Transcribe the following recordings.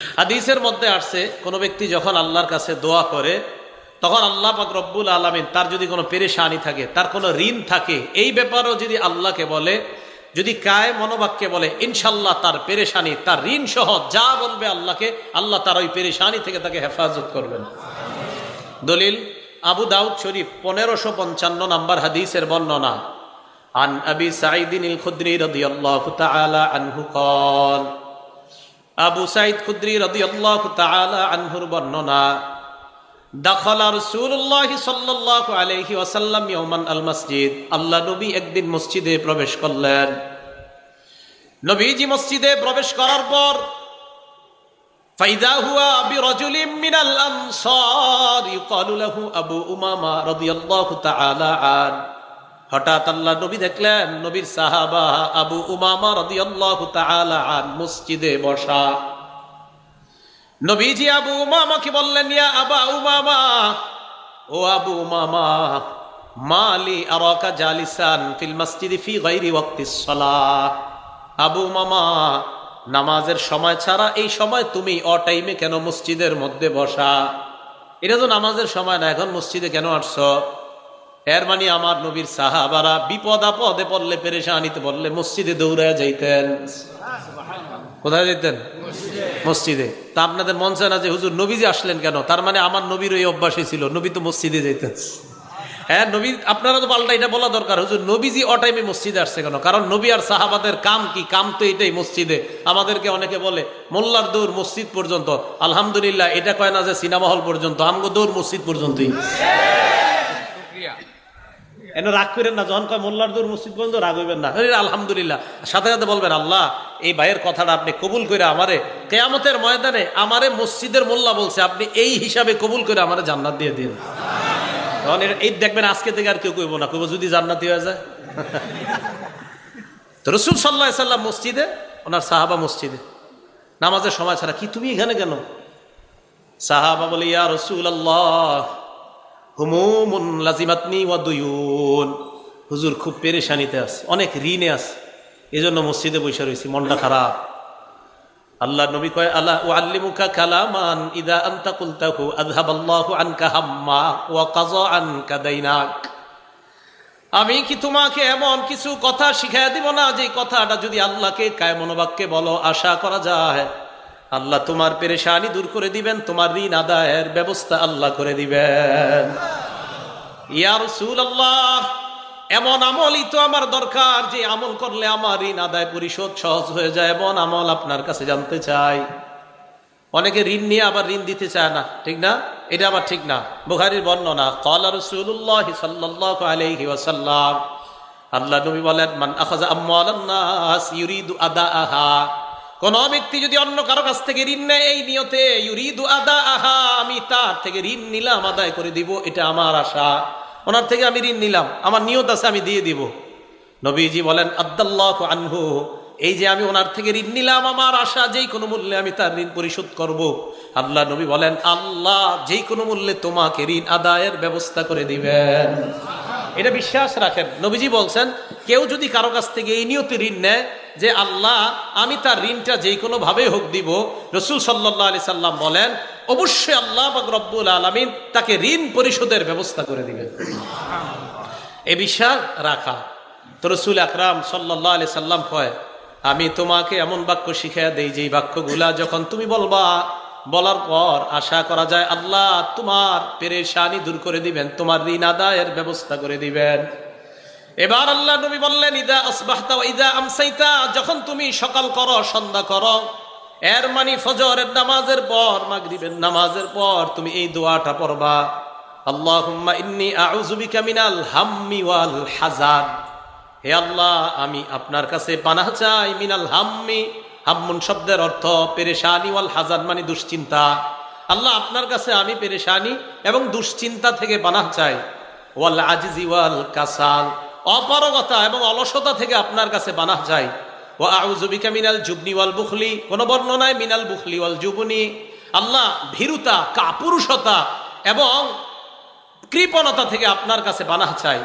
হাদিসের মধ্যে আসছে কোন ব্যক্তি যখন আল্লাহর কাছে দোয়া করে তখন আল্লাহ পাক রব্বুল আলামিন তার যদি কোনো পেরেশানি থাকে, তার কোনো ঋণ থাকে, এই ব্যাপারেও যদি আল্লাহকে বলে, যদি কায় মনোবাক্যে বলে, ইনশাল্লাহ তার পেরেশানি, তার ঋণ সহ যা বলবে আল্লাহকে, আল্লাহ তার ওই পেরেশানি থেকে তাকে হেফাজত করবেন। দলিল আবু দাউদ শরীফ 1555 নম্বর হাদিসের বর্ণনা। আন আবি সাঈদিন আল খুদরি রাদিয়াল্লাহু তাআলা আনহু قال, আবু সাঈদ খুদরি রাদিয়াল্লাহু তাআলা আনহুর বর্ণনা, দাখালা রাসূলুল্লাহ সাল্লাল্লাহু আলাইহি ওয়াসাল্লাম ইয়াওমান আল মসজিদ, আল্লাহ নবী একদিন মসজিদে প্রবেশ করলেন। নবীজি মসজিদে প্রবেশ করার পর ফাইদা হুয়া বিরাজুলিন মিনাল আনসার ইউকালু লাহু আবু উমামা রাদিয়াল্লাহু তাআলা আন, হঠাৎ আল্লাহ নবী দেখলেন নবীর সাহাবা আবু উমামা রাদিয়াল্লাহু তাআলা আন মসজিদে বসা। নবীজি আবু উমামাকে বললেন, ইয়া আবা উমামা, ও আবু উমামা, মালি আরাকা জালিসান ফিল মসজিদ ফি গায়রি ওয়াক্তিস সালাহ। আবু উমামা, নামাজের সময় ছাড়া এই সময় তুমি অটাইমে কেন মসজিদের মধ্যে বসা? এটা তো নামাজের সময় না, এখন মসজিদে কেন আসছো? এর মানে আমার নবীর সাহাবারা বিপদ আপদে পড়লে, পেরেশানিতে পড়লে মসজিদে দৌড়ায় যাইতেন। কোথায় যেতেন? মসজিদে। তা আপনাদের মন চায় না যে হুজুর নবীজি আসলেন কেন? তার মানে আমার নবীর ওই অভ্যাসই ছিল, নবী তো মসজিদে যেতেন। হ্যাঁ, নবী, আপনারা তো পাল্টা এটা বলা দরকার, হুজুর নবীজি অটাইমে মসজিদে আসছে কেন? কারণ নবী আর সাহাবাদের কাম কি? কাম তো এটাই, মসজিদে। আমাদেরকে অনেকে বলে মোল্লার দৌড় মসজিদ পর্যন্ত। আলহামদুলিল্লাহ, এটা কয় না যে সিনেমা হল পর্যন্ত, আমগো দৌড় মসজিদ পর্যন্তই। এনে রাগ করেন না, যখন কয় মোল্লার দৌড় মসজিদ পর্যন্ত রাগ হইবেন না, আলহামদুলিল্লাহ। সাথে সাথে বলবেন, আল্লাহ এই ভাইয়ের কথাটা আপনি কবুল করে আমারে কিয়ামতের ময়দানে আমারে মসজিদের মোল্লা বলছে, আপনি এই হিসাবে কবুল করে আমারে জান্নাত দিয়ে দিন। তখন এই দেখবেন আজকে থেকে আর কেউ কইব না, কইব যদি জান্নাতি হয়ে যায়। তো রাসূল সাল্লাল্লাহু আলাইহি সাল্লাম মসজিদে, ওনার সাহাবা মসজিদে, নামাজের সময় ছাড়া। কি তুমি এখানে কেন? সাহাবা বলে, ইয়া রাসূলুল্লাহ, হুমুমুন লাজিমাতনি ওয়া দুয়ুন, হুজুর খুব পেরেশানিতে আছে, অনেক ঋণে আছে, এজন্য মসজিদে বসে রয়েছি, মনটা খারাপ। আল্লাহ নবী কয়, আলা উআল্লিমুকা কালামান ইদা আনতা কুলতাহু আযহাবাল্লাহু আনকা হাম্মা ওয়া কাযা আনকা দাইনাক। আমি কি তোমাকে এমন কিছু কথা শিখাইয়া দিব না, যে কথাটা যদি আল্লাহকে কায় মনোবাক্যে বলো, আশা করা যায় আল্লাহ তোমার পেরেশানি দূর করে দিবেন, তোমার ঋণ আদায়ের ব্যবস্থা আল্লাহ করে দিবেন। ইয়া রাসূলুল্লাহ, এমন আমলই তো আমার দরকার, যে আমল করলে আমার ঋণ আদায় পরিশোধ সহজ হয়ে যায়, এমন আমল আপনার কাছে জানতে চাই। অনেকে ঋণ নিয়ে আবার ঋণ দিতে চায় না, ঠিক না? এটা আবার ঠিক না। বুখারীর বর্ণনা, ক্বালা রাসূলুল্লাহ সাল্লাল্লাহু আলাইহি ওয়াসাল্লাম, আল্লাহ নবী বলেন, মান আখাযা আমওয়ালান নাস ইউরিদু আদাআহা, কোন ব্যক্তি যদি অন্য কারো কাছ থেকে ঋণ নেয় এই নিয়তে, ইউরিদু আদাআহা, আমি তার থেকে ঋণ নিলাম, আদায় করে দিব, এটা আমার আশা, ওনার থেকে আমি ঋণ নিলাম, আমার নিয়ত আছে আমি দিয়ে দিব। নবীজি বলেন, আদাল্লাহু আনহু, এই যে আমি ওনার থেকে ঋণ নিলাম, আমার আশা যেই কোনো মূল্যে আমি তার ঋণ পরিশোধ করব। আল্লাহ নবী বলেন, আল্লাহ যেই কোনো মূল্যে তোমাকে ঋণ আদায়ের ব্যবস্থা করে দিবেন। এটা বিশ্বাস রাখেন। নবীজি বলছেন, কেউ যদি কারো কাছ থেকে এই নিয়তে ঋণ নেয় যে আল্লাহ আমি তার ঋণটা যেই কোনো ভাবে হোক দিব, রাসূল সাল্লাল্লাহু আলাইহি সাল্লাম বলেন, অবশ্যই আল্লাহ পাক রব্বুল আলামিন তাকে ঋণ পরিশোধের ব্যবস্থা করে দিবেন। এই বিশ্বাস রাখা। তো রাসূল আকরাম সাল্লাল্লাহু আলাইহি সাল্লাম কয়, আমি তোমাকে এমন বাক্য শিখাইয়া দেই, যেই বাক্যগুলা যখন তুমি বলবা, বলার পর আশা করা যায় আল্লাহ তোমার পেরেশানি দূর করে দিবেন, তোমার ঋণ আদায়ের ব্যবস্থা করে দিবেন। এবার আল্লাহ নবী বললেন, ইদা আসবাহতা ওয়া ইদা আমসাইতা, যখন তুমি সকাল করো, সন্ধ্যা করো, এর মানে ফজরের নামাজের পর, মাগরিবের নামাজের পর তুমি এই দোয়াটা পড়বা, আল্লাহুম্মা ইন্নী আউযু বিকা মিনাল হাম্মি ওয়াল হাযান, হে আল্লাহ আমি আপনার কাছে পানাহ চাই, মিনাল হাম্মি, হাম্মুন শব্দের অর্থ পেরেশানি, ওয়াল হাযান মানে দুশ্চিন্তা। আল্লাহ আপনার কাছে আমি পেরেশানি এবং দুশ্চিন্তা থেকে পানাহ চাই, ওয়াল আজিজি ওয়াল কাসাল, অপারগতা এবং অলসতা থেকে আপনার কাছে পানাহ চাই, ওয়া আউযু বিকা মিনাল জুবনি ওয়াল বুখলি, কোন বর্ণনায় মিনাল বুখলি ওয়াল জুবনি, আল্লাহ ভীরুতা, কাপুরুষতা এবং কৃপণতা থেকে আপনার কাছে পানাহ চাই,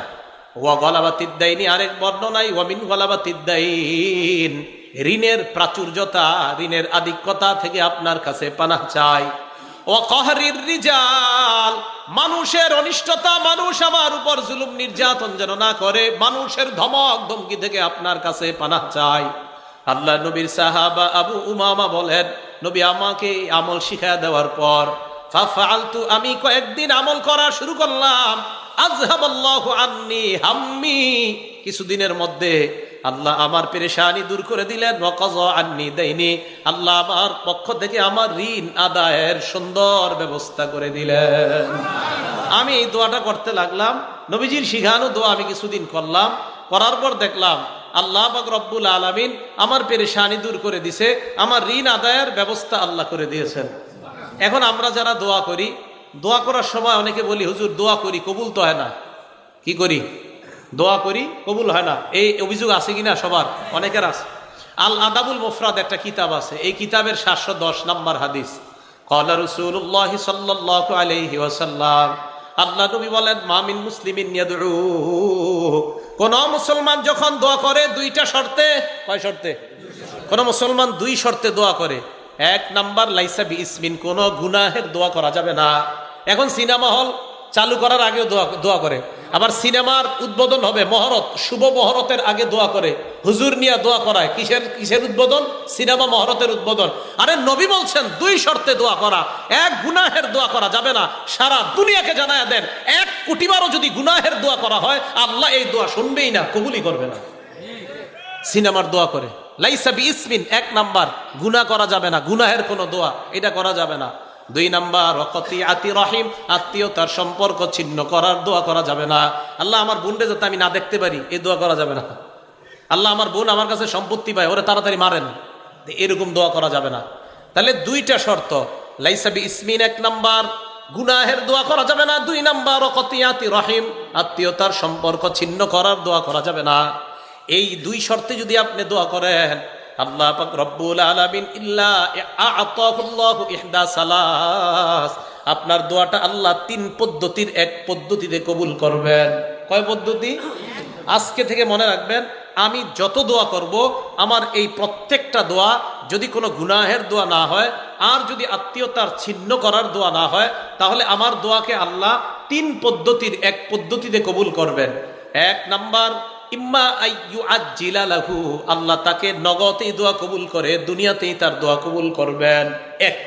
ওয়া গলাবাতিদ দাইনি, আরেক বর্ণনায় ওয়া মিন গলাবাতিদ দাইন, ঋণের প্রাচুর্যতা, ঋণের আধিক্যতা থেকে আপনার কাছে পানাহ চাই। ও কহরির রিজাল, মানুষের অনিষ্টতা, মানুষ আমার উপর জুলুম নির্যাতন যেন না করে, মানুষের ধমক ধমকি থেকে আপনার কাছে পানাহ চাই। আল্লাহ নবীর সাহাবা আবু উমামা বলেন, নবী আমাকে আমল শিখায় দেওয়ার পর ফাফআলতু, আমি কয়েকদিন আমল করা শুরু করলাম। আযহাবাল্লাহু আন্নী হাম্মি, কিছুদিনের মধ্যে আল্লাহ আমার পেরেশানি দূর করে দিলেন। ওয়া কাযা আন্নী দাইনি, আল্লাহ আমার পক্ষ থেকে আমার ঋণ আদায়ের সুন্দর ব্যবস্থা করে দিলেন। আমি এই দোয়াটা করতে লাগলাম, নবীজির শিখানো দোয়া আমি কিছুদিন করলাম, করার পর দেখলাম আল্লাহ পাক রব্বুল আলামিন আমার পেরেশানি দূর করে দিছে, আমার ঋণ আদায়ের ব্যবস্থা আল্লাহ করে দিয়েছেন। এখন আমরা যারা দোয়া করি, দোয়া করার সময় অনেকে বলি, হুজুর দোয়া করি কবুল তো হয় না। কি করি? দোয়া করি কবুল হয় না, এই অভিযোগ আছে কিনা সবার? অনেকের আছে। আল আদাবুল মুফরাদ একটা কিতাব আছে, এই কিতাবের 710 নম্বর হাদিস, ক্বালা রাসূলুল্লাহ সাল্লাল্লাহু আলাইহি ওয়াসাল্লাম, আল্লাহ নবী বলেন, মা মিন মুসলিমিন ইয়াদউ, কোন মুসলমান যখন দোয়া করে দুইটা শর্তে। কয় শর্তে? কোন মুসলমান দুই শর্তে দোয়া করে। এক নাম্বার, লাইসা বিইসমিন, কোন গুনাহের দোয়া করা যাবে না। এখন সিনেমা হল চালু করার আগে দোয়া করে, আবার সিনেমার উদ্বোধন হবে, মহরত, শুভ মহরতের আগে দোয়া করে, হুজুর নিয়ে দোয়া করায়। কিসের উদ্বোধন? সিনেমা মহরতের উদ্বোধন। আরে নবী বলছেন দুই শর্তে দোয়া করা, এক গুনাহের দোয়া করা যাবে না। সারা দুনিয়াকে জানায়া দেন, 1 কোটিবারও যদি গুনাহের দোয়া করা হয়, আল্লাহ এই দোয়া শুনবেই না, কবুলই করবে না। সিনেমার দোয়া করে, লাইসা বিইসমিন, 1 নাম্বার, গুনাহ করা যাবে না, গুনাহের কোনো দোয়া এটা করা যাবে না। 2 নাম্বার, ওয়াকাতিয়াতি রহিম, আত্মীয়তার সম্পর্ক ছিন্ন করার দোয়া করা যাবে না। আল্লাহ আমার বোনকে যাতে আমি না দেখতে পারি, এই দোয়া করা যাবে না। আল্লাহ আমার বোন আমার কাছে সম্পত্তি পায়, ওরে তাড়াতাড়ি মারেন, এরকম দোয়া করা যাবে না। তাহলে 2টা শর্ত, লাইসা বিইসমিন 1 নাম্বার, গুনাহের দোয়া করা যাবে না। 2 নাম্বার, ওয়াকাতিয়াতি রহিম, আত্মীয়তার সম্পর্ক ছিন্ন করার দোয়া করা যাবে না। এই 2 শর্তে যদি আপনি দোয়া করেন, আল্লাহ পাক রব্বুল আলামিন ইল্লা আ'তাহুল্লাহু ইহদা সালাস, আপনার দোয়াটা আল্লাহ 3 পদ্ধতির এক পদ্ধতিতে কবুল করবেন। কয় পদ্ধতি? আজকে থেকে মনে রাখবেন, আমি যত দোয়া করব, আমার এই প্রত্যেকটা দোয়া যদি কোনো গুনাহের দোয়া না হয়, আর যদি আত্মীয়তার ছিন্ন করার দোয়া না হয়, তাহলে আমার দোয়াকে আল্লাহ 3 পদ্ধতির এক পদ্ধতিতে কবুল করবেন। 1 নাম্বার, ইম্মা আইয়ু আজ্জিলা লাহু, আল্লাহ তাকে নগদেই দোয়া কবুল করে, দুনিয়াতেই তার দোয়া কবুল করবেন। 1।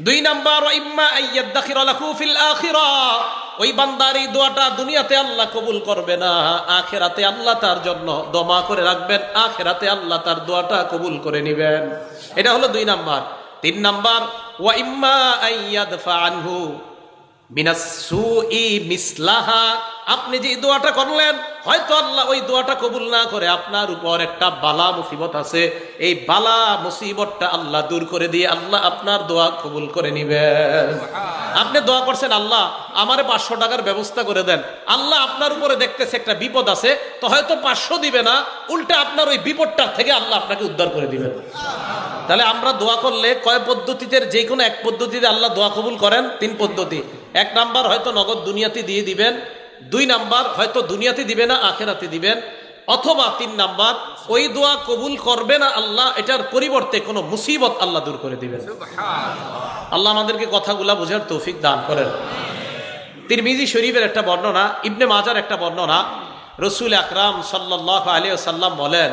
2 নাম্বার, ইম্মা আইয়াদাখিরা লাহু ফিল আখিরাহ, ওই বান্দার এই দোয়াটা দুনিয়াতে আল্লাহ কবুল করবে না, আখিরাতে আল্লাহ তার জন্য দমা করে রাখবেন, আখিরাতে আল্লাহ তার দোয়াটা কবুল করে নেবেন। এটা হলো 2 নাম্বার। 3 নাম্বার, ওয়া ইম্মা আইয়াদফা আনহু মিনাস সুই মিসলাহা, আপনি যে দোয়াটা করলেন, হয়তো আল্লাহ ওই দোয়াটা কবুল না করে আপনার উপর একটা বালা মুসিবত আছে, এই বালা মুসিবতটা আল্লাহ দূর করে দিয়ে আল্লাহ আপনার দোয়া কবুল করে নিবেন। আপনি দোয়া করছেন, আল্লাহ আমারে 500 টাকার ব্যবস্থা করে দেন, আল্লাহ আপনার উপরে দেখতেছে একটা বিপদ আছে, তো হয়তো 500 দিবে না, উল্টা আপনার ওই বিপদটা থেকে আল্লাহ আপনাকে উদ্ধার করে দিবেন। তাহলে আমরা দোয়া করলে কয় পদ্ধতিতে, যে কোনো এক পদ্ধতিতে আল্লাহ দোয়া কবুল করেন। 3 পদ্ধতি। 1 নাম্বার, হয়তো নগদ দুনিয়াতে দিয়ে দিবেন। 2 নাম্বার, হয়তো দুনিয়াতে দিবে না, আখিরাতে দিবেন। অথবা 3 নাম্বার, ওই দোয়া কবুল করবে না আল্লাহ, এটার পরিবর্তে কোনো মুসিবত আল্লাহ দূর করে দিবেন। আল্লাহ আমাদেরকে কথাগুলা বোঝার তৌফিক দান করেন। তিরমিজি শরীফের একটা বর্ণনা, ইবনে মাজার একটা বর্ণনা, রাসূল আকরাম সাল্লাল্লাহু আলাইহি ওয়াসাল্লাম বলেন,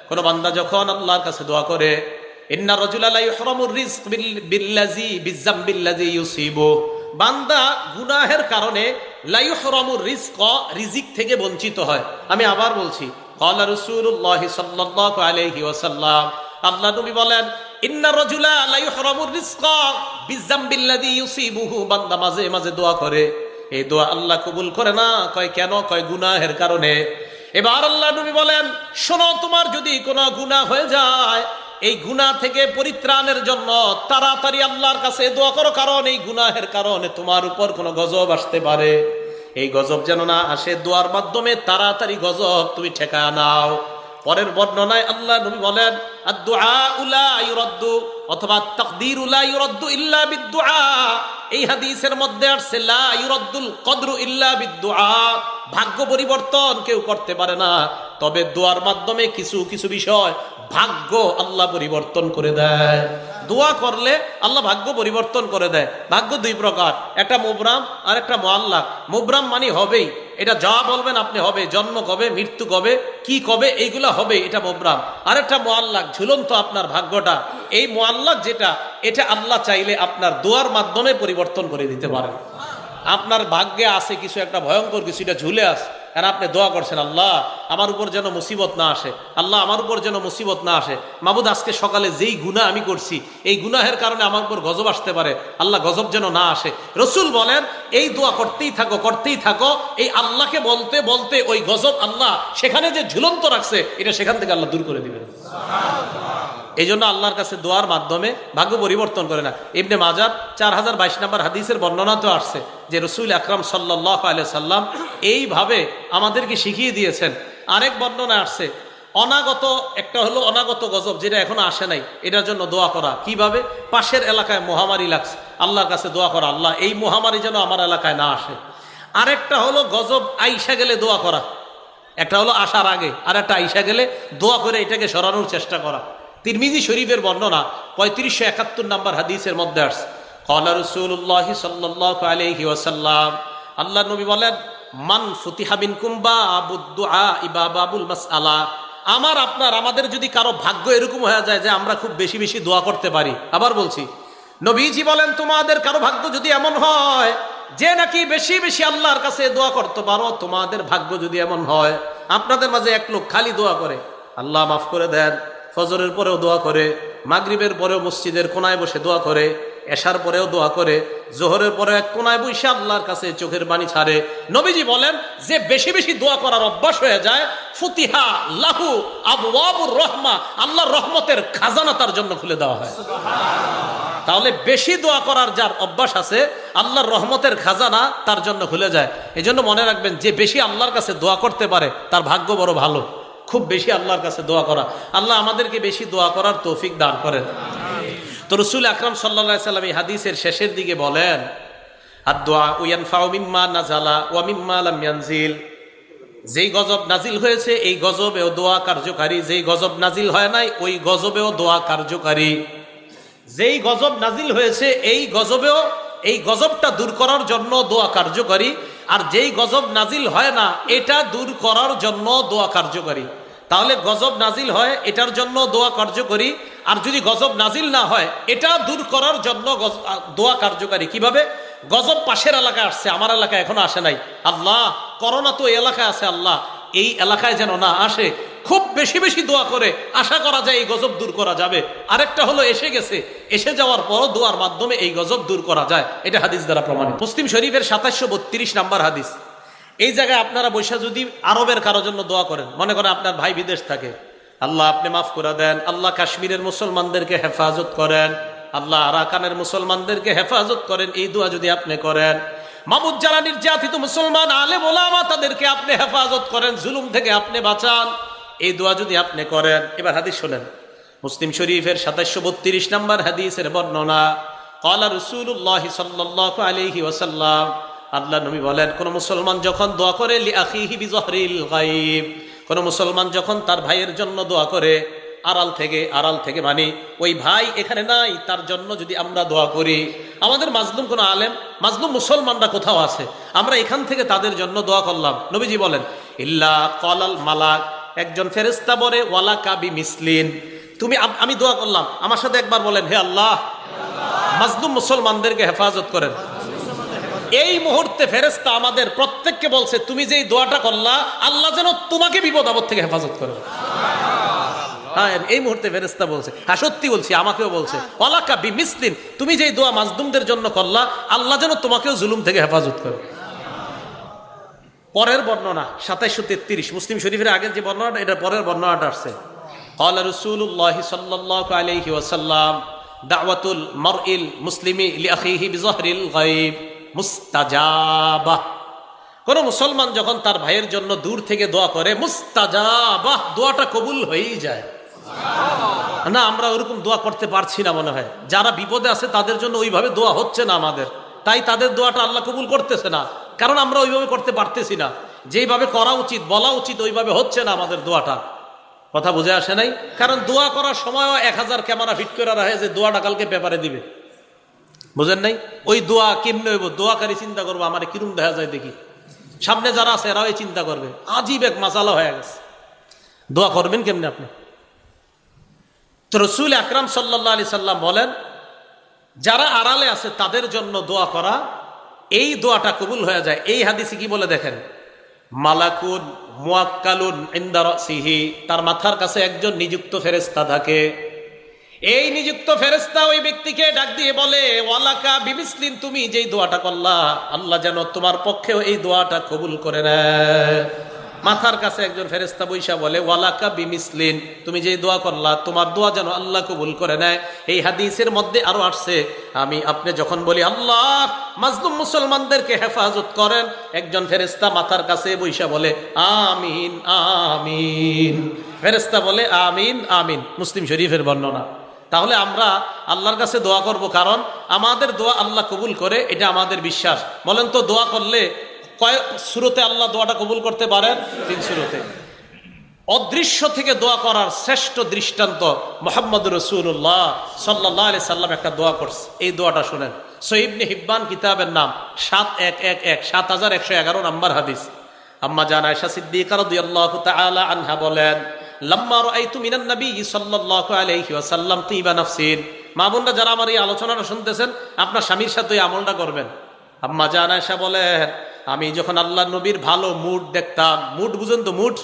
কোন বান্দা যখন আল্লাহর কাছে দোয়া করে, ইন্না রাজুলা লা ইহরামুর রিজক বিল্লাযী বিযামবিল্লাযী ইউসিবু, বান্দা গুনাহের কারণে লা ইহরামুর রিজক, রিজিক থেকে বঞ্চিত হয়। আমি আবার বলছি, ক্বালা রাসূলুল্লাহ সাল্লাল্লাহু আলাইহি ওয়াসাল্লাম, আল্লাহ নবী বলেন, ইন্না রাজুলা লা ইহরামুর রিজক বিযামবিল্লাযী ইউসিবুহু, বান্দা মাঝে মাঝে দোয়া করে, এই দোয়া আল্লাহ কবুল করে না। কয় কেন? কয় গুনাহের কারণে। এবার আল্লাহ নবী বলেন, শোনো, তোমার যদি কোনো গুনাহ হয়ে যায়, এই গুনাহ থেকে পরিত্রাণের জন্য তাড়াতাড়ি আল্লাহর কাছে দোয়া করো, কারণ এই গুনাহের কারণে তোমার উপর কোনো গজব আসতে পারে। এই গজব যেন না আসে, দোয়ার মাধ্যমে তাড়াতাড়ি গজব তুমি ঠেকায় নাও। পরের বর্ণনায় আল্লাহ নবী বলেন, আদ-দুআউ লা ইউরাদ্দু, অথবা তাকদীরু লা ইউরাদ্দু ইল্লা বিদ-দুআ। এই হাদিসের মধ্যে আসছে লা ইউরাদ্দুল কদরু ইল্লা বিদ-দুআ, ভাগ্য পরিবর্তন কেউ করতে পারে না, তবে দোয়ার মাধ্যমে কিছু কিছু বিষয় ভাগ্য আল্লাহ পরিবর্তন করে দেয়। দোয়া করলে আল্লাহ ভাগ্য পরিবর্তন করে দেয়। ভাগ্য দুই প্রকার, একটা মুবরাম আর একটা মুআল্লাক। মুবরাম মানে হবেই, এটা যা বলবেন আপনি হবে, জন্ম কবে, মৃত্যু কবে, কি কবে, এইগুলা হবে, এটা মুবরাম। আর একটা মুআল্লাক, ঝুলন্ত আপনার ভাগ্যটা। এই মুআল্লাক যেটা, এটা আল্লাহ চাইলে আপনার দোয়ার মাধ্যমে পরিবর্তন করে দিতে পারেন। আপনার ভাগ্যে আছে কিছু একটা ভয়ঙ্কর কিছু, এটা ঝুলে আছে, আর আপনি দোয়া করছেন আল্লাহ আমার উপর যেন মুসিবত না আসে, আল্লাহ আমার উপর যেন মুসিবত না আসে। মাবুদ আজকে সকালে যেই গুনাহ আমি করছি, এই গুনাহের কারণে আমার উপর গজব আসতে পারে, আল্লাহ গজব যেন না আসে। রসুল বলেন এই দোয়া করতেই থাকো, করতেই থাকো। এই আল্লাহকে বলতে বলতে ওই গজব আল্লাহ সেখানে যে ঝুলন্ত রাখছে, এটা সেখান থেকে আল্লাহ দূর করে দিবেন। এই জন্য আল্লাহর কাছে দোয়ার মাধ্যমে ভাগ্য পরিবর্তন করে না। ইবনে মাজাহ 4022 নম্বর হাদিসের বর্ণনা তো আসছে যে রসুল আকরাম সাল্লাল্লাহু আলাইহি সাল্লাম এইভাবে আমাদেরকে শিখিয়ে দিয়েছেন। আরেক বর্ণনা আসছে অনাগত, একটা হলো অনাগত গজব যেটা এখনো আসে নাই, এটার জন্য দোয়া করা। কিভাবে? পাশের এলাকায় মহামারী লাগছে, আল্লাহর কাছে দোয়া করা, আল্লাহ এই মহামারী যেন আমার এলাকায় না আসে। আরেকটা হলো গজব আইসা গেলে দোয়া করা। একটা হলো আসার আগে, আর একটা আইসা গেলে দোয়া করে এটাকে সরানোর চেষ্টা করা। তিরমিজি শরীফের বর্ণনা 3571 নম্বর হাদিসের মধ্যে আসছে, ক্বালা রাসূলুল্লাহ সাল্লাল্লাহু আলাইহি ওয়াসাল্লাম, আল্লাহ নবী বলেন মান ফুতিহা বিনকুম বাবুদ দুআ বাবুল মাসআলা। আমার আপনার আমাদের যদি কারো ভাগ্য এরকম হয়ে যায় যে আমরা খুব বেশি বেশি দোয়া করতে পারি। আবার বলছি, নবীজি বলেন তোমাদের কারো ভাগ্য যদি এমন হয় যে নাকি বেশি বেশি আল্লাহর কাছে দোয়া করতে পারো, তোমাদের ভাগ্য যদি এমন হয়, আপনাদের মাঝে এক লোক খালি দোয়া করে আল্লাহ মাফ করে দেন, ফজরের পরেও দোয়া করে, মাগরিবের পরেও মসজিদের কোনায় বসে দোয়া করে, এশার পরেও দোয়া করে, জোহরের পরে এক কোনায় বসে আল্লাহর কাছে চোখের পানি ছাড়ে। নবীজি বলেন যে বেশি বেশি দোয়া করার অভ্যাস হয়ে যায়, ফুতিহা লাহু আবওয়াবুর রহমা, আল্লাহর রহমতের খাজানা তার জন্য খুলে দেওয়া হয়। তাহলে বেশি দোয়া করার যার অভ্যাস আছে, আল্লাহর রহমতের খাজানা তার জন্য খুলে যায়। এই জন্য মনে রাখবেন, যে বেশি আল্লাহর কাছে দোয়া করতে পারে তার ভাগ্য বড় ভালো। খুব বেশি আল্লাহর কাছে দোয়া করা, আল্লাহ আমাদেরকে বেশি দোয়া করার তৌফিক দান করেন। তো রাসূল আকরাম সাল্লাল্লাহু আলাইহি সাল্লাম এই হাদিসের শেষের দিকে বলেন, আদ-দুআ ইয়ানফাউ মিম্মা নাযালা ওয়া মিম্মা লাম ইয়ানজিল। যেই গজব নাজিল হয়েছে এই গজবেও দোয়া কার্যকারী, যেই গজব নাজিল হয় নাই ওই গজবেও দোয়া কার্যকারী। যেই গজব নাজিল হয়েছে এই গজবেও, এই গজবটা দূর করার জন্য দোয়া কার্যকারী, আর যেই গজব নাজিল হয় না এটা দূর করার জন্য দোয়া কার্যকারী। তাহলে গজব নাজিল হয় এটার জন্য দোয়া কার্যকরী, আর যদি গজব নাজিল না হয় এটা দূর করার জন্য দোয়া কার্যকারী। কিভাবে? গজব পাশের এলাকায় আসছে, আমার এলাকায় এখনো আসে নাই, আল্লাহ করোনা তো এই এলাকায় আছে, আল্লাহ এই এলাকায় যেন না আসে। খুব বেশি বেশি দোয়া করে আশা করা যায় এই গজব দূর করা যাবে। আরেকটা হলো এসে গেছে, এসে যাওয়ার পরও দোয়ার মাধ্যমে এই গজব দূর করা যায়। এটা হাদিস দ্বারা প্রমাণিত। মুসলিম শরীফের 2732 নম্বর হাদিস। এই জায়গায় আপনারা বৈশা যদি আরবের কারো জন্য দোয়া করেন, মনে করেন আপনার ভাই বিদেশ থাকে, আল্লাহ আপনি মাফ করে দেন, আল্লাহ কাশ্মীরের মুসলমানদেরকে হেফাজত করেন, আল্লাহ আরাকানের মুসলমানদেরকে হেফাজত করেন, এই দোয়া যদি আপনি করেন, মাবুদ যারা নির্যাতিত মুসলমান আলেম ওলামা তাদেরকে আপনি হেফাজত করেন, জুলুম থেকে আপনি বাঁচান, এই দোয়া যদি আপনি করেন। এবার হাদিস শোনেন, মুসলিম শরীফের 2732 নম্বর হাদিসের বর্ণনা, ক্বালা রাসূলুল্লাহ সাল্লাল্লাহু আলাইহি ওয়াসাল্লাম, আল্লাহ নবী বলেন কোন মুসলমান যখন দোয়া করে লি আখিহি বিজহরিল গায়ব, কোন মুসলমান যখন তার ভাইয়ের জন্য দোয়া করে আড়াল থেকে মানে ওই ভাই এখানে নাই, তার জন্য যদি আমরা দোয়া করি, আমাদের মাজলুম কোন আলেম, মাজলুম মুসলমানরা কোথাও আছে, আমরা এখান থেকে তাদের জন্য দোয়া করলাম, নবীজি বলেন ইল্লা ক্বালাল মালাক, একজন ফেরেশতা বলে ওয়ালাকা বিমিসলিন, তুমি আমি দোয়া করলাম, আমার সাথে একবার বলেন হে আল্লাহ মাজলুম মুসলমানদেরকে হেফাজত করেন। এই মুহূর্তে ফেরেশতা আমাদের প্রত্যেককে বলছে তুমি যেই দোয়াটা করলা আল্লাহ যেন তোমাকে বিপদ আপদ থেকে হেফাজত করে। হ্যাঁ, এই মুহূর্তে ফেরেশতা বলছে, হ্যাঁ সত্যি বলছি, আমাকেও বলছে ওয়ালাকা বিমিসলিন, তুমি যেই দোয়া মাজলুমদের জন্য করলা আল্লাহ যেন তোমাকেও জুলুম থেকে হেফাজত করে। পরের বর্ণনা 2733 মুসলিম শরীফের আগের যে বর্ণনাটা, এটা পরের বর্ণনাটা আসছে, ক্বালা রাসূলুল্লাহ সাল্লাল্লাহু আলাইহি ওয়াসাল্লাম দাওয়াতুল মারইল মুসলিমি লিআখিহি বিজহরিল গায়ব মুস্তাজাবা, কোন মুসলমান যখন তার ভাইয়ের জন্য দূর থেকে দোয়া করে মুস্তাজাবা, দোয়াটা কবুল হয়েই যায়। না আমরা ওরকম দোয়া করতে পারছি না, মনে হয় যারা বিপদে আছে তাদের জন্য ওইভাবে দোয়া হচ্ছে না আমাদের, তাই তাদের দোয়াটা আল্লাহ কবুল করতেছে না, কারণ আমরা ওইভাবে করতে পারতেছি না, যেইভাবে করা উচিত বলা উচিত ওইভাবে হচ্ছে না আমাদের দোয়াটা। কথা বুঝে আসে নাই? কারণ দোয়া করার সময়ও 1000 ক্যামেরা ফিট করে রাখে যে দোয়াটা কালকে পেপারে দিবে। বুঝেন নাই? ওই দোয়া কেমনে হইব, দোয়াকারী চিন্তা করবো আমার কিরম দেখা যায় দেখি, সামনে যারা আছে এরাও এই চিন্তা করবে। আজীব এক মাসালা হয়ে গেছে, দোয়া করবেন কেমনে আপনি? তো রাসূল আকরাম সাল্লাল্লাহু আলাইহি সাল্লাম বলেন, যারা আড়ালে আছে তাদের জন্য দোয়া করা, এই দোয়াটা কবুল হয়ে যায়। এই হাদিসে কি বলে দেখেন, মালাকুন মুয়াক্কালুন ইনদা রাসিহি, তার মাথার কাছে একজন নিযুক্ত ফেরেশতা থাকে। এই নিযুক্ত ফেরেশতা ওই ব্যক্তিকে ডাক দিয়ে বলে, ওয়ালাকা বিমিসলিন, তুমি যেই দোয়াটা করলা আল্লাহ যেন তোমার পক্ষেও এই দোয়াটা কবুল করে নেয়। মাথার কাছে একজন ফেরেশতা বৈশা বলে, ওয়ালাকা বিমিসলিন, তুমি যেই দোয়া করলা তোমার দোয়া যেন আল্লাহ কবুল করে নেয়। এই হাদিসের মধ্যে আরো আসছে, আপনি যখন বলি আল্লাহ মাজলুম মুসলমানদেরকে হেফাজত করেন, একজন ফেরেশতা মাথার কাছে বৈশা বলে আমিন আমিন। ফেরেশতা বলে আমিন আমিন, মুসলিম শরীফের বর্ণনা। তাহলে আমরা আল্লাহর কাছে দোয়া করব, কারণ আমাদের দোয়া আল্লাহ কবুল করে, এটা আমাদের বিশ্বাস। বলেন তো দোয়া করলে কয় সূরাতে আল্লাহ দোয়াটা কবুল করতে পারেন? 3 সূরাতে। অদৃশ্য থেকে দোয়া করার শ্রেষ্ঠ দৃষ্টান্ত মুহাম্মদ রাসূলুল্লাহ সাল্লাল্লাহু আলাইহি সাল্লাম একটা দোয়া করছে। এই দোয়াটা শুনেন, সহিহ ইবনে হিব্বান কিতাবের নাম 7111 নম্বর হাদিস। আম্মা জান আয়েশা সিদ্দিকা রাদিয়াল্লাহু তাআলা আনহা বলেন, লাম্মা রাআইতু মিনান নবী সাল্লাল্লাহু আলাইহি ওয়াসাল্লাম তিবা নাফসিন। মা বোনরা যারা আমার এই আলোচনাটা শুনতেছেন, আপনার স্বামীর সাথে এই আমলটা করবেন। আম্মা জান আয়েশা বলেন, আমি যখন আল্লাহ নবীর ভালো মুড দেখতাম, মুড বুঝেন তো, মুড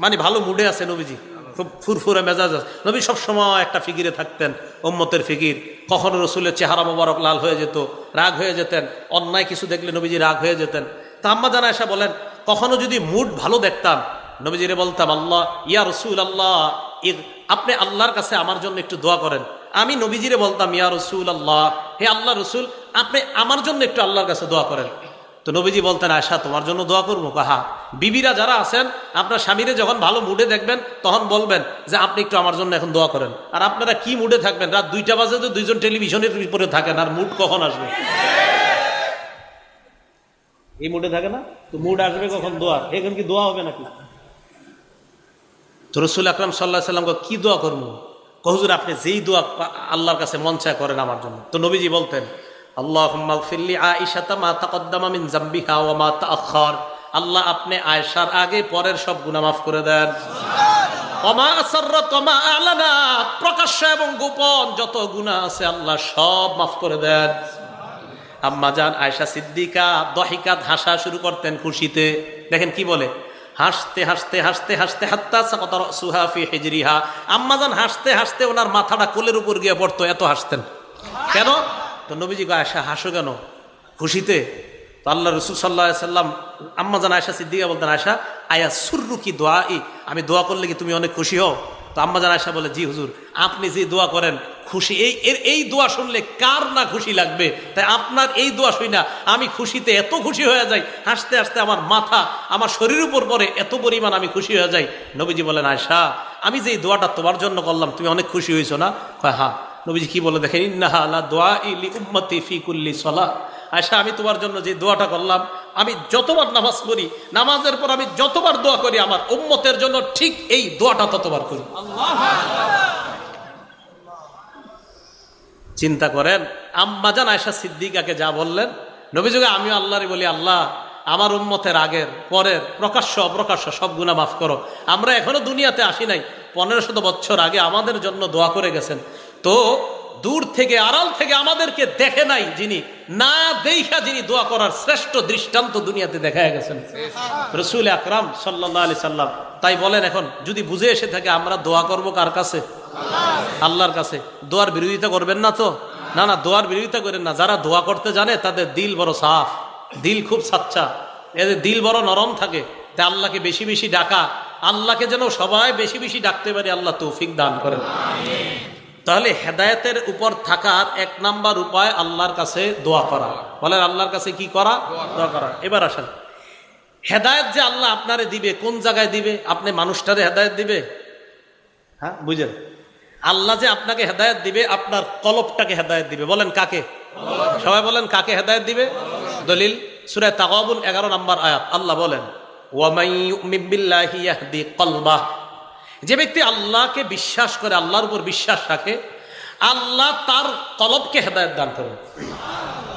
মানে ভালো মুডে আছে নবীজি, খুব ফুরফুরে মেজাজ আছে নবী, সবসময় একটা ফিকিরে থাকতেন, উম্মতের ফিকির। কখনো রসুলের চেহারা মোবারক লাল হয়ে যেত, রাগ হয়ে যেতেন, অন্যায় কিছু দেখলে নবীজি রাগ হয়ে যেতেন। তা আম্মা জান আয়েশা বলেন, কখনো যদি মুড ভালো দেখতাম, নবীজিরে বলতাম, আল্লাহ ইয়া রসুল আল্লাহ, আপনি আল্লাহর কাছে আমার জন্য একটু দোয়া করেন। আমি নবীজিরে বলতাম, ইয়া রসুল আল্লাহ, হে আল্লাহ রসুল, আপনি আমার জন্য একটু আল্লাহর কাছে দোয়া করেন। তো নবীজি বলতেন, আয়েশা তোমার জন্য দোয়া করবো? কাহা বিবিরা যারা আছেন, আপনার স্বামীরে যখন ভালো মুডে দেখবেন তখন বলবেন যে আপনি একটু আমার জন্য এখন দোয়া করেন। আর আপনারা কি মুডে থাকবেন? রাত 2টা বাজে তো দুইজন টেলিভিশনের উপরে থাকেন, আর মুড কখন আসবে? এই মুডে থাকে না তো, মুড আসবে কখন? দোয়া। এখন কি দোয়া হবে নাকি? তো রাসূল আকরাম সাল্লাল্লাহু আলাইহি সাল্লাম কি দোয়া করবো? হুজুর আপনি যেই দোয়া আল্লাহর কাছে মন চায় করেন আমার জন্য। তো নবীজি বলতেন, আল্লাহুম্মা গফিরলি আয়েশাতা মা তাকদ্দামা মিন যামবিহা ওয়া মা তাআখার, আল্লাহ আপনি আয়েশার আগে পরের সব গুনাহ মাফ করে দেন। সুবহানাল্লাহ। ওয়া মা আসররাত ওয়া মা আ'লানা, প্রকাশ্য এবং গোপন যত গুনাহ আছে আল্লাহ সব মাফ করে দেন। সুবহানাল্লাহ। আম্মা জান আয়েশা সিদ্দিকা দহিকাত, হাসা শুরু করতেন খুশিতে। দেখেন কি বলে, হাসতে হাসতে হাসতে হাসতে হাত্তা সাকাতা রাসুহা ফি হিজরিহা। আম্মা জান হাসতে হাসতে ওনার মাথাটা কোলের উপর গিয়ে পড়তো, এত হাসতেন। কেন? তো নবীজি কয়, আয়েশা হাসো কেন? খুশিতে। তো আল্লাহ রাসূল সাল্লাল্লাহু আলাইহি সাল্লাম আম্মা জান আয়েশা সিদ্দিকা বলতেন, আয়েশা আয়া সুররুকি দুআই, আমি দোয়া করলে কি তুমি অনেক খুশি হও? তো আম্মা জান আয়েশা বলে, জি হুজুর, আপনি যে দোয়া করেন খুশি, এই দোয়া শুনলে কার না খুশি লাগবে? তাই আপনার এই দোয়া শুই না আমি খুশিতে এত খুশি হয়ে যাই, হাসতে হাসতে আমার মাথা আমার শরীরের উপর পড়ে, এত পরিমাণ আমি খুশি হয়ে যাই। নবীজি বলেন, আয়েশা আমি যে দোয়াটা তোমার জন্য করলাম তুমি অনেক খুশি হয়েছো না? কয় হ্যাঁ। নবীজি কি বলে দেখেন, ইন্নাহা লা দুআই লি উম্মতি ফি কুল্লি সালাহ। আয়েশা আমি তোমার জন্য যে দোয়াটা করলাম, আমি যতবার নামাজ পড়ি, নামাজের পর আমি যতবার দোয়া করি, আমার উম্মতের জন্য ঠিক এই দোয়াটা ততবার করি। চিন্তা করেন, আম্মা জান আয়েশা সিদ্দিকাকে যা বললেন, নবীজিকে আমিও আল্লাহরে বলি, আল্লাহ আমার উম্মতের আগের পরের প্রকাশ্য অপ্রকাশ্য সব গুনাহ মাফ করো। আমরা এখনো দুনিয়াতে আসি নাই, 1500 বছর আগে আমাদের জন্য দোয়া করে গেছেন। তো দূর থেকে আড়াল থেকে আমাদেরকে দেখে নাই যিনি, না দেখা যিনি দোয়া করার শ্রেষ্ঠ দৃষ্টান্ত দুনিয়াতে দেখা গেছেন রাসূল আকরাম সাল্লাল্লাহু আলাইহি সাল্লাম। তাই বলেন, এখন যদি বুঝে এসে থাকে আমরা দোয়া করব কার কাছে? আল্লাহর কাছে। দোয়ার বিরোধিতা করবেন না তো? না না, দোয়ার বিরোধিতা করেন না। যারা দোয়া করতে জানে তাদের দিল বড় সাফ, দিল খুব সাচ্চা, এদের দিল বড় নরম থাকে। তাই আল্লাহকে বেশি বেশি ডাকা, আল্লাহকে যেন সবাই বেশি বেশি ডাকতে পারে, আল্লাহ তৌফিক দান করেন। তাহলে হেদায়েতের উপর থাকার 1 নাম্বার উপায় আল্লাহর কাছে দোয়া করা। বলেন আল্লাহর কাছে কি করা? দোয়া করা। এবার আসেন, হেদায়েত যে আল্লাহ আপনারে দিবে, কোন জায়গায় দিবে? আপনি মানুষটারে হেদায়েত দিবে? হ্যাঁ বুঝেন, আল্লাহ যে আপনাকে হেদায়েত দিবে, আপনার কলবটাকে হেদায়েত দিবে। বলেন কাকে? সবাই বলেন কাকে হেদায়েত দিবে? দলিল সূরা তাগাবুন 11 নম্বর আয়াত, আল্লাহ বলেন, ওয়া মান ইউমিন বিল্লাহি ইয়াহদি কলবাহ, যে ব্যক্তি আল্লাহকে বিশ্বাস করে, আল্লাহর উপর বিশ্বাস রাখে, আল্লাহ তার কলবকে হেদায়েত দান করেন।